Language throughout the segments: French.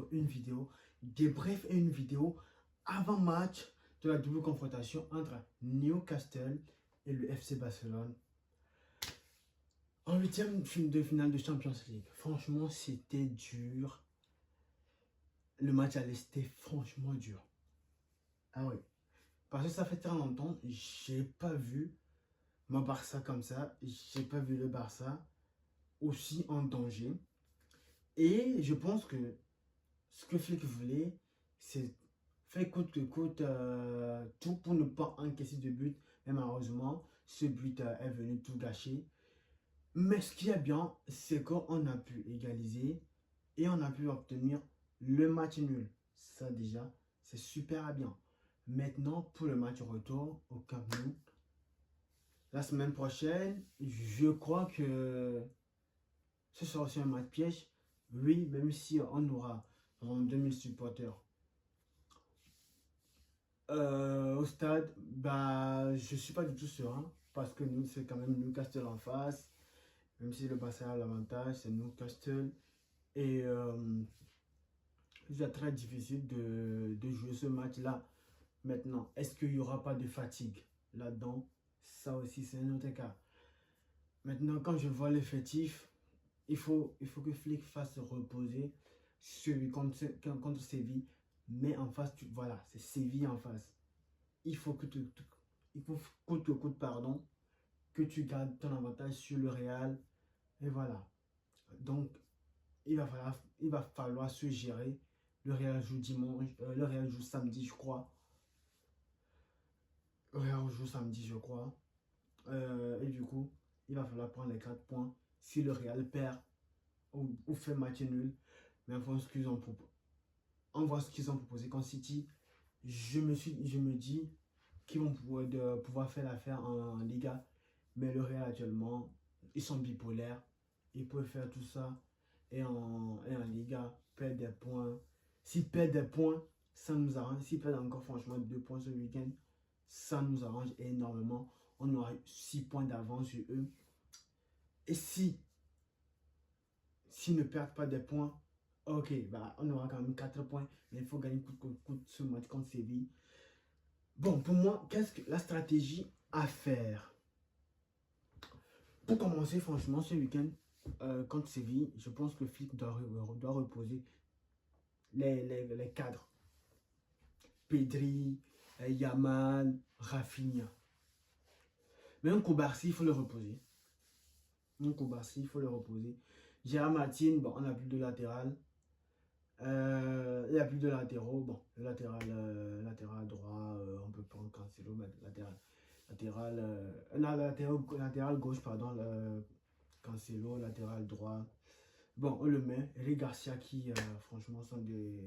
pour une vidéo débrief et une vidéo avant-match de la double confrontation entre Newcastle et le FC Barcelone en huitième de finale de Champions League. Franchement, c'était dur. Le match allait, c'était franchement dur. Ah oui. Parce que ça fait très longtemps, j'ai pas vu mon Barça comme ça. J'ai pas vu le Barça aussi en danger. Et je pense que ce que Flick voulait, c'est faire coûte que coûte tout pour ne pas encaisser de but. Mais malheureusement, ce but est venu tout gâcher. Mais ce qui est bien, c'est qu'on a pu égaliser et on a pu obtenir le match nul. Ça déjà, c'est super bien. Maintenant, pour le match retour au Camp Nou, la semaine prochaine, je crois que ce sera aussi un match piège. Oui, même si on aura 2000 supporters au stade, bah, je ne suis pas du tout serein parce que nous, c'est quand même Newcastle en face. Même si le Barça a l'avantage, c'est Newcastle. Et c'est très difficile de jouer ce match-là. Maintenant, est-ce qu'il n'y aura pas de fatigue là-dedans? Ça aussi, c'est un autre cas. Maintenant, quand je vois l'effectif, il faut que Flick fasse reposer celui contre Séville. Mais en face, voilà, c'est Séville en face. Il faut que il faut coûte que coûte, pardon, que tu gardes ton avantage sur le Real. Et voilà. Donc, il va falloir se gérer. Le Real joue dimanche, le Real joue samedi, je crois. Le Real joue samedi, je crois. Et du coup, il va falloir prendre les 4 points. Si le Real perd ou fait match nul, mais enfin, on voit ce qu'ils ont proposé contre City. Je me dis qu'ils vont pouvoir faire l'affaire en Liga. Mais le Real actuellement, ils sont bipolaires. Ils peuvent faire tout ça. Et en Liga, perdre des points. S'ils perdent des points, ça nous arrange. S'ils perdent encore franchement 2 points ce week-end, ça nous arrange énormément. On aura 6 points d'avance sur eux. Et s'ils ne perdent pas des points, ok, bah, on aura quand même 4 points. Mais il faut gagner coûte que coûte ce match contre Séville. Bon, pour moi, qu'est-ce que la stratégie à faire? Pour commencer, franchement, ce week-end, contre Séville, je pense que Flick doit reposer les cadres. Pedri, Yamal, Rafinha. Mais un Koubarsi, il faut le reposer. Un Koubarsi, il faut le reposer. Gérard Martin, bon, on n'a plus de latéral. Il n'y a plus de latéraux. Bon, le latéral droit, on peut prendre Cancelo, mais latéral gauche, pardon, Cancelo, latéral droit. Bon, on le met. Eric Garcia qui, franchement, sont de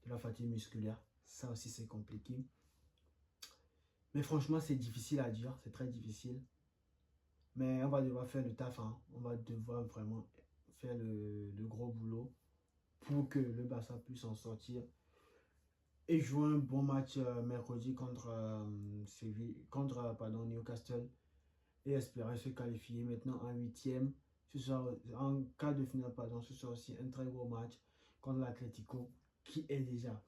la fatigue musculaire. Ça aussi, c'est compliqué. Mais franchement, c'est difficile à dire. C'est très difficile. Mais on va devoir faire le taf. Hein. On va devoir vraiment faire le gros boulot pour que le Barça puisse en sortir et jouer un bon match mercredi contre Newcastle et espérer se qualifier maintenant en huitième. Ce sera en quart de finale, pardon, ce sera aussi un très gros match contre l'Atlético qui est déjà,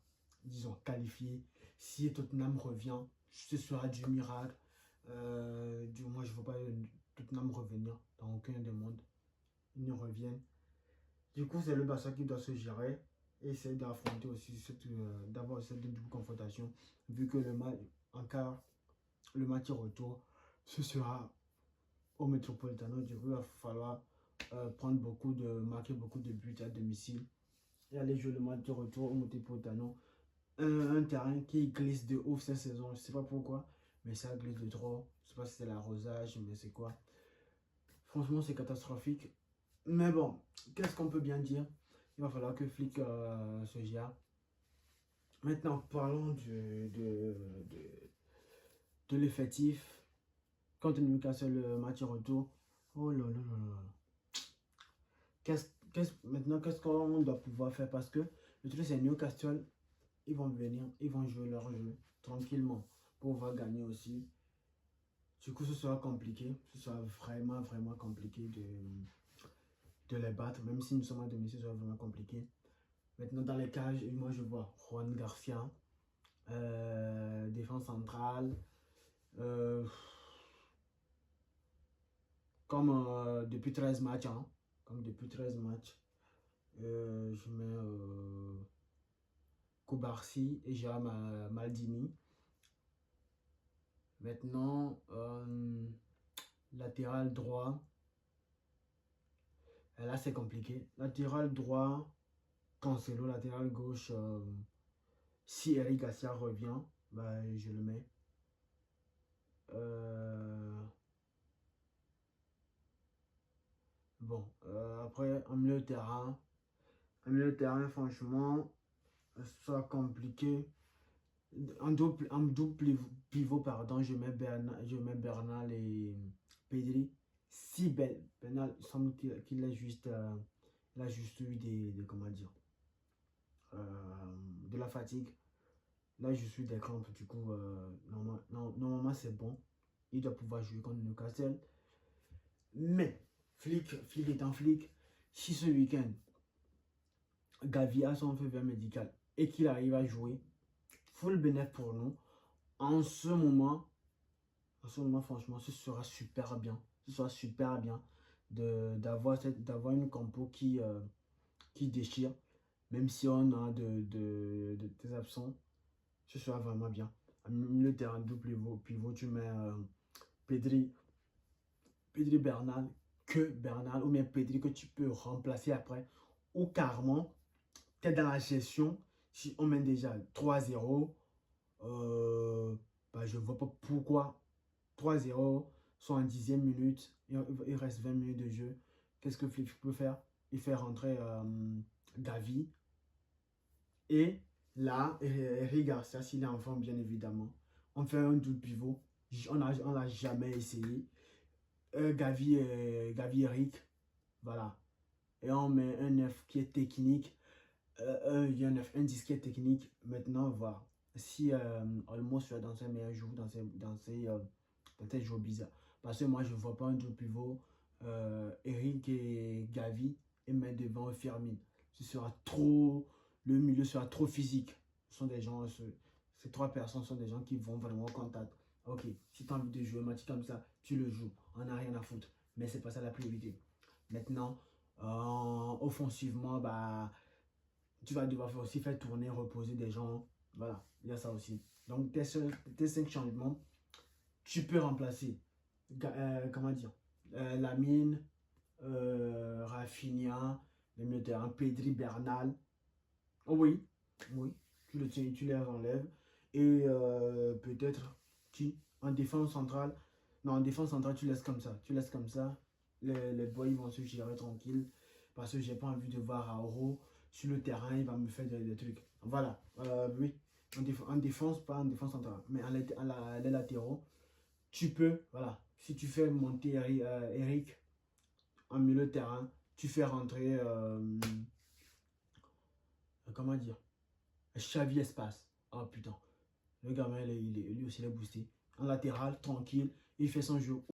disons, qualifié. Si Tottenham revient, ce sera du miracle. Du moins, je ne veux pas Tottenham revenir dans aucun des mondes. Ils ne reviennent. Du coup, c'est le Barça qui doit se gérer et essayer d'affronter aussi d'avoir cette double confrontation, vu que le match en quart, le match retour, ce sera au Metropolitano. Du coup, il va falloir marquer beaucoup de buts à domicile et aller jouer le match de retour au Metropolitano. Un terrain qui glisse de ouf cette saison, je ne sais pas pourquoi, mais ça glisse de trop. Je ne sais pas si c'est l'arrosage, mais c'est quoi. Franchement, c'est catastrophique. Mais bon, qu'est-ce qu'on peut bien dire? Il va falloir que Flick se gère. Maintenant, parlons de l'effectif. Quand Newcastle le match retour, oh là là là là. Maintenant, qu'est-ce qu'on doit pouvoir faire? Parce que le truc, c'est Newcastle, ils vont venir, ils vont jouer leur jeu tranquillement pour pouvoir gagner aussi. Du coup, ce sera compliqué. Ce sera vraiment, vraiment compliqué de les battre. Même si nous sommes à domicile, ce sera vraiment compliqué. Maintenant, dans les cages, moi, je vois Juan Garcia, défense centrale. Euh, comme depuis 13 matchs, hein, comme depuis 13 matchs, je mets Koubarsi et j'ai Maldini. Maintenant, latéral droit. Et là, c'est compliqué. Latéral droit, Cancelo. Latéral gauche, si Eric Garcia revient, bah, je le mets. Bon, après, en milieu de terrain. En milieu de terrain, franchement, ça compliqué. En double pivot, pardon, je mets Bernal et Pedri. Si Bernal, il semble qu'il a juste eu comment dire, de la fatigue. Là, je suis des crampes, du coup, normalement, c'est bon. Il doit pouvoir jouer contre Newcastle. Mais, flic étant flic, si ce week-end, Gavi a son feu vert médical et qu'il arrive à jouer, full bénéf pour nous. En ce moment, franchement, ce sera super bien. Ce sera super bien d'avoir une compo qui déchire. Même si on a des absents, ce sera vraiment bien. Au milieu de terrain, double pivot, tu mets Pedri, Bernal, ou bien Pedri que tu peux remplacer après. Ou carrément, tu es dans la gestion. Si on mène déjà 3-0, bah, je ne vois pas pourquoi 3-0, soit en 10e minute, il reste 20 minutes de jeu. Qu'est-ce que Flick peut faire? Il fait rentrer Gavi. Et là, Eric Garcia, s'il est en forme, bien évidemment, on fait un double pivot. On l'a jamais essayé. Gavi, Eric, voilà. Et on met un 9 qui est technique. Il y a un 10 qui est technique. Maintenant, voilà. Si Olmo soit dans ses meilleurs jours, dans ses jours bizarres. Parce que moi, je ne vois pas un double pivot. Eric et Gavi et mettre devant Firmine. Ce sera trop. Le milieu sera trop physique. Ce sont des gens, ces trois personnes sont des gens qui vont vraiment au contact. Ok, si tu as envie de jouer un match comme ça, tu le joues. On n'a rien à foutre. Mais c'est pas ça la priorité. Maintenant, offensivement, bah, tu vas devoir aussi faire tourner, reposer des gens. Voilà, il y a ça aussi. Donc, tes 5 changements, tu peux remplacer, comment dire, Lamine, Rafinha, les milieux de terrain, Pedri, Bernal. Oh oui, oui, tu les enlèves. Et peut-être qui en défense centrale. Non, en défense centrale, tu laisses comme ça. Tu laisses comme ça. Les boys ils vont se gérer tranquille. Parce que j'ai pas envie de voir Auro sur le terrain, il va me faire des trucs. Voilà, oui. En défense, pas en défense centrale. Mais les latéraux, tu peux, voilà. Si tu fais monter Eric en milieu de terrain, tu fais rentrer, comment dire, Xavi Espace. Oh putain. Le gamin, lui aussi, il est boosté. En latéral, tranquille, il fait son jeu.